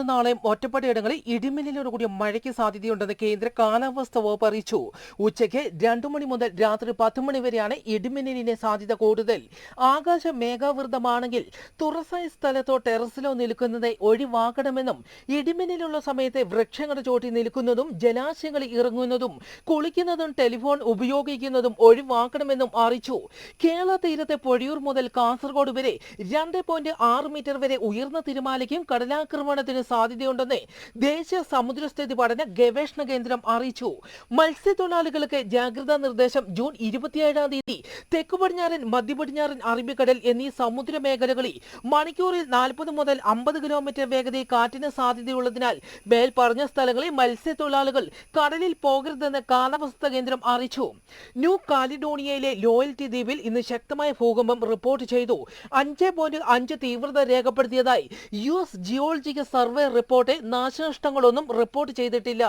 ഇന്നും നാളെയും ഒറ്റപ്പെട്ടയിടങ്ങളിൽ ഇടിമിന്നലോടുകൂടിയ മഴയ്ക്ക് സാധ്യതയുണ്ടെന്ന് കേന്ദ്ര കാലാവസ്ഥാ വകുപ്പ് അറിയിച്ചു. ഉച്ചയ്ക്ക് 2 മണി മുതൽ രാത്രി 10 മണി വരെയാണ് ഇടിമിന്നലിന്റെ സാധ്യത കൂടുതൽ. ആകാശം മേഘാവൃതമാണെങ്കിൽ തുറസായ സ്ഥലത്തോ ടെറസിലോ നിൽക്കുന്നത് ഒഴിവാക്കണമെന്നും ഇടിമിന്നലുള്ള സമയത്ത് വൃക്ഷങ്ങളുടെ ചോട്ടിൽ നിൽക്കുന്നതും ജലാശയങ്ങളിൽ ഇറങ്ങുന്നതും കുളിക്കുന്നതും ടെലിഫോൺ ഉപയോഗിക്കുന്നതും ഒഴിവാക്കണമെന്നും അറിയിച്ചു. കേരള തീരത്തെ പൊഴിയൂർ മുതൽ കാസർഗോഡ് വരെ 2.6 മീറ്റർ വരെ ഉയർന്ന തിരമാലയ്ക്കും കടലാക്രമണത്തിന് സാധ്യതയുണ്ടെന്ന് ദേശീയ സമുദ്രസ്ഥിതി പഠന ഗവേഷണ കേന്ദ്രം അറിയിച്ചു. മത്സ്യത്തൊഴിലാളികൾക്ക് ജാഗ്രതാ നിർദ്ദേശം. ജൂൺ 27-ാം തീയതി തെക്കു പടിഞ്ഞാറൻ മധ്യ പടിഞ്ഞാറൻ അറബിക്കടൽ എന്നീ സമുദ്ര മേഖലകളിൽ മണിക്കൂറിൽ 40 മുതൽ 50 കിലോമീറ്റർ വേഗതയിൽ കാറ്റിന് സാധ്യതയുള്ളതിനാൽ മേൽപ്പറഞ്ഞ സ്ഥലങ്ങളിൽ മത്സ്യത്തൊഴിലാളികൾ കടലിൽ പോകരുതെന്ന് കാലാവസ്ഥാ കേന്ദ്രം അറിയിച്ചു. ന്യൂ കാലിഡോണിയയിലെ ലോയൽറ്റി ദ്വീപിൽ ഇന്ന് ശക്തമായ ഭൂകമ്പം റിപ്പോർട്ട് ചെയ്തു. 5.5 തീവ്രത രേഖപ്പെടുത്തിയതായി US ജിയോളജിക്കൽ സർവേ റിപ്പോർട്ട്. നാശനഷ്ടങ്ങളൊന്നും റിപ്പോർട്ട് ചെയ്തിട്ടില്ല.